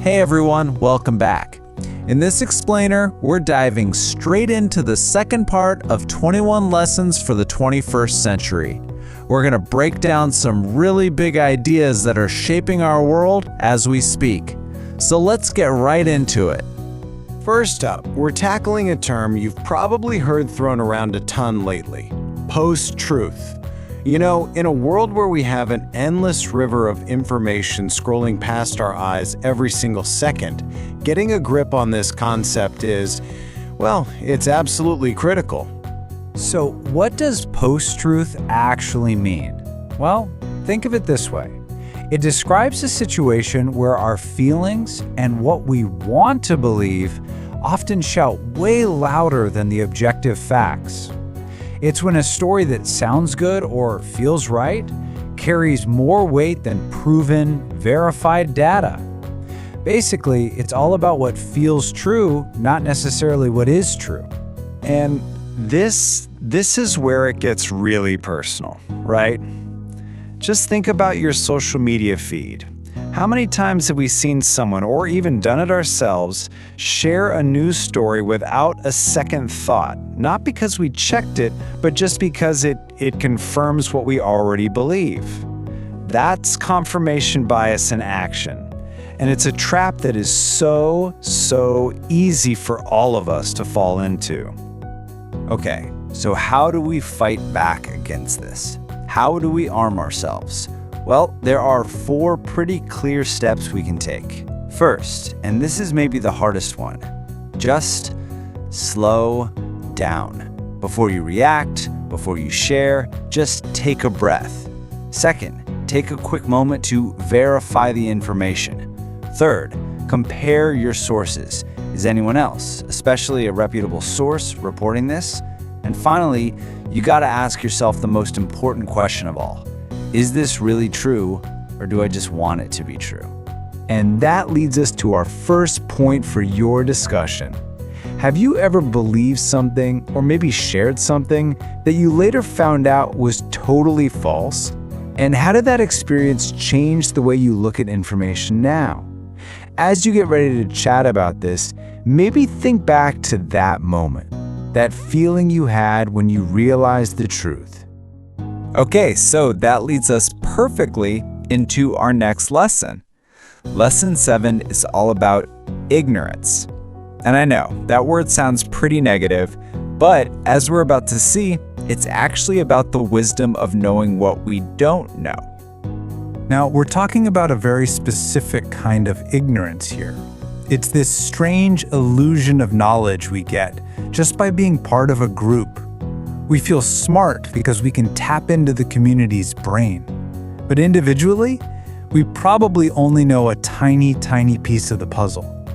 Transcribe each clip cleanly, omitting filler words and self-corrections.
Hey everyone, welcome back. In this explainer, we're diving straight into the second part of 21 lessons for the 21st century. We're going to break down some really big ideas that are shaping our world as we speak. So let's get right into it. First up, we're tackling a term you've probably heard thrown around a ton lately: post-truth. You know, in a world where we have an endless river of information scrolling past our eyes every single second, getting a grip on this concept is, well, it's absolutely critical. So what does post-truth actually mean? Well, think of it this way. It describes a situation where our feelings and what we want to believe often shout way louder than the objective facts. It's when a story that sounds good or feels right carries more weight than proven, verified data. Basically, it's all about what feels true, not necessarily what is true. And this is where it gets really personal, right? Just think about your social media feed. How many times have we seen someone, or even done it ourselves, share a news story without a second thought? Not because we checked it, but just because it confirms what we already believe. That's confirmation bias in action. And it's a trap that is so easy for all of us to fall into. Okay, so how do we fight back against this? How do we arm ourselves? Well, there are 4 pretty clear steps we can take. First, and this is maybe the hardest one, just slow down. Before you react, before you share, just take a breath. Second, take a quick moment to verify the information. Third, compare your sources. Is anyone else, especially a reputable source, reporting this? And finally, you gotta ask yourself the most important question of all. Is this really true, or do I just want it to be true? And that leads us to our first point for your discussion. Have you ever believed something, or maybe shared something, that you later found out was totally false? And how did that experience change the way you look at information now? As you get ready to chat about this, maybe think back to that moment, that feeling you had when you realized the truth. Okay, so that leads us perfectly into our next lesson. Lesson 7 is all about ignorance. And I know, that word sounds pretty negative, but as we're about to see, it's actually about the wisdom of knowing what we don't know. Now, we're talking about a very specific kind of ignorance here. It's this strange illusion of knowledge we get just by being part of a group. We feel smart because we can tap into the community's brain. But individually, we probably only know a tiny piece of the puzzle.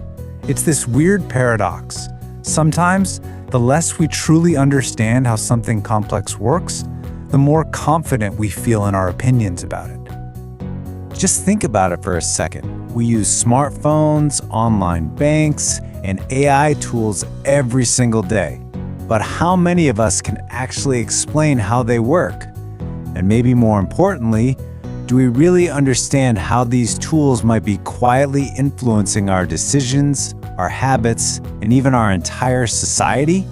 It's this weird paradox. Sometimes, the less we truly understand how something complex works, the more confident we feel in our opinions about it. Just think about it for a second. We use smartphones, online banks, and AI tools every single day. But how many of us can actually explain how they work? And maybe more importantly, do we really understand how these tools might be quietly influencing our decisions, our habits, and even our entire society?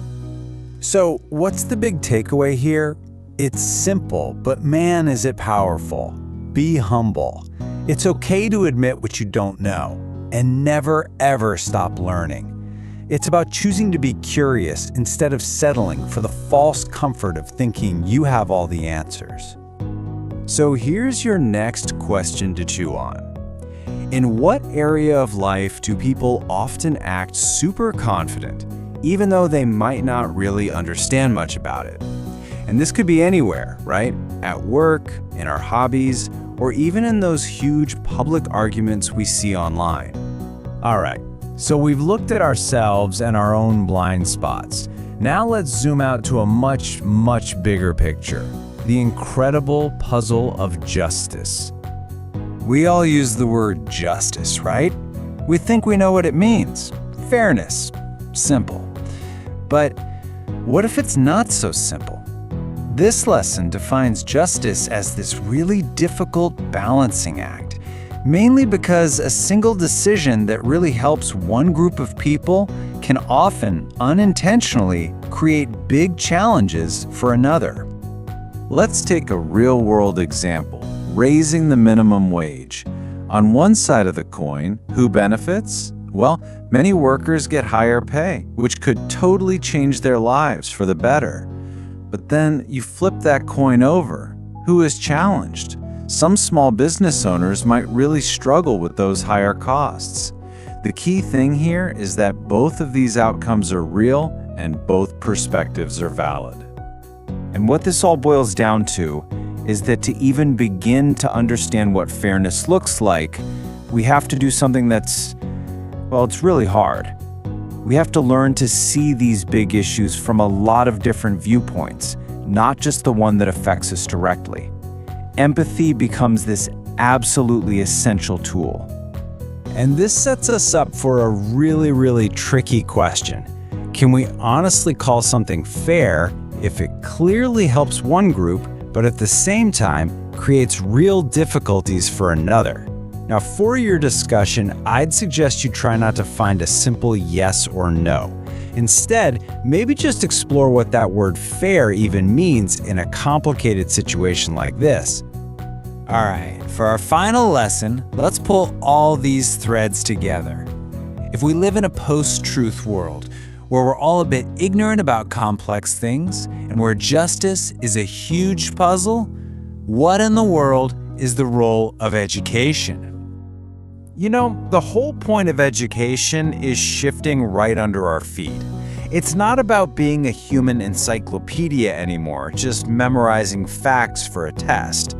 So, what's the big takeaway here? It's simple, but man, is it powerful. Be humble. It's okay to admit what you don't know, and never ever stop learning. It's about choosing to be curious instead of settling for the false comfort of thinking you have all the answers. So here's your next question to chew on. In what area of life do people often act super confident, even though they might not really understand much about it? And this could be anywhere, right? At work, in our hobbies, or even in those huge public arguments we see online. All right. So we've looked at ourselves and our own blind spots. Now let's zoom out to a much bigger picture. The incredible puzzle of justice. We all use the word justice, right? We think we know what it means. Fairness. Simple. But what if it's not so simple? This lesson defines justice as this really difficult balancing act. Mainly because a single decision that really helps one group of people can often, unintentionally, create big challenges for another. Let's take a real-world example, raising the minimum wage. On one side of the coin, who benefits? Well, many workers get higher pay, which could totally change their lives for the better. But then you flip that coin over. Who is challenged? Some small business owners might really struggle with those higher costs. The key thing here is that both of these outcomes are real and both perspectives are valid. And what this all boils down to is that to even begin to understand what fairness looks like, we have to do something that's, well, it's really hard. We have to learn to see these big issues from a lot of different viewpoints, not just the one that affects us directly. Empathy becomes this absolutely essential tool. And this sets us up for a really, really tricky question. Can we honestly call something fair if it clearly helps one group, but at the same time creates real difficulties for another? Now, for your discussion, I'd suggest you try not to find a simple yes or no. Instead, maybe just explore what that word fair even means in a complicated situation like this. All right, for our final lesson, let's pull all these threads together. If we live in a post-truth world, where we're all a bit ignorant about complex things, and where justice is a huge puzzle, what in the world is the role of education? You know, the whole point of education is shifting right under our feet. It's not about being a human encyclopedia anymore, just memorizing facts for a test.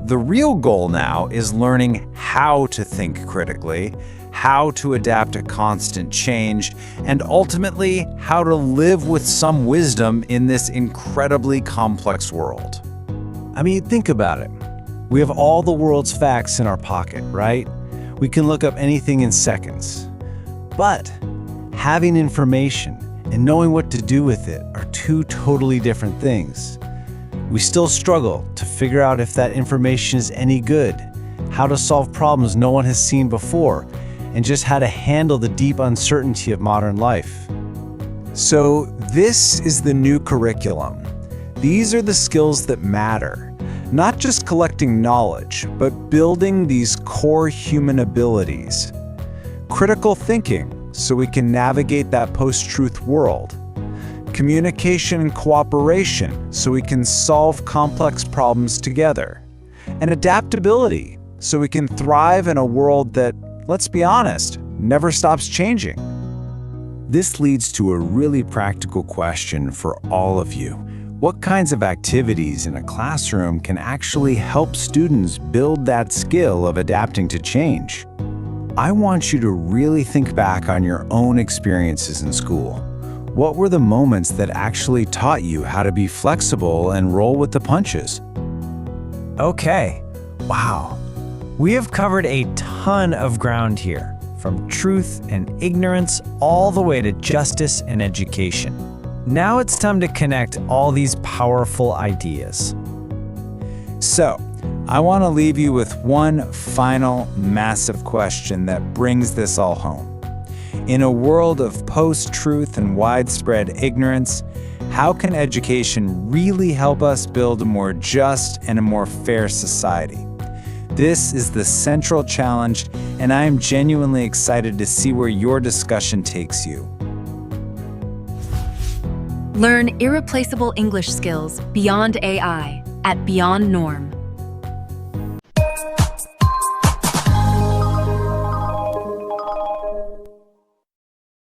The real goal now is learning how to think critically, how to adapt to constant change, and ultimately, how to live with some wisdom in this incredibly complex world. I mean, think about it. We have all the world's facts in our pocket, right? We can look up anything in seconds. But having information and knowing what to do with it are two totally different things. We still struggle to figure out if that information is any good, how to solve problems no one has seen before, and just how to handle the deep uncertainty of modern life. So this is the new curriculum. These are the skills that matter. Not just collecting knowledge, but building these core human abilities. Critical thinking, so we can navigate that post-truth world. Communication and cooperation, so we can solve complex problems together. And adaptability, so we can thrive in a world that, let's be honest, never stops changing. This leads to a really practical question for all of you. What kinds of activities in a classroom can actually help students build that skill of adapting to change? I want you to really think back on your own experiences in school. What were the moments that actually taught you how to be flexible and roll with the punches? Okay, wow. We have covered a ton of ground here, from truth and ignorance all the way to justice and education. Now it's time to connect all these powerful ideas. So, I want to leave you with one final massive question that brings this all home. In a world of post-truth and widespread ignorance, how can education really help us build a more just and a more fair society? This is the central challenge, and I am genuinely excited to see where your discussion takes you. Learn irreplaceable English skills beyond AI at Beyond Norm.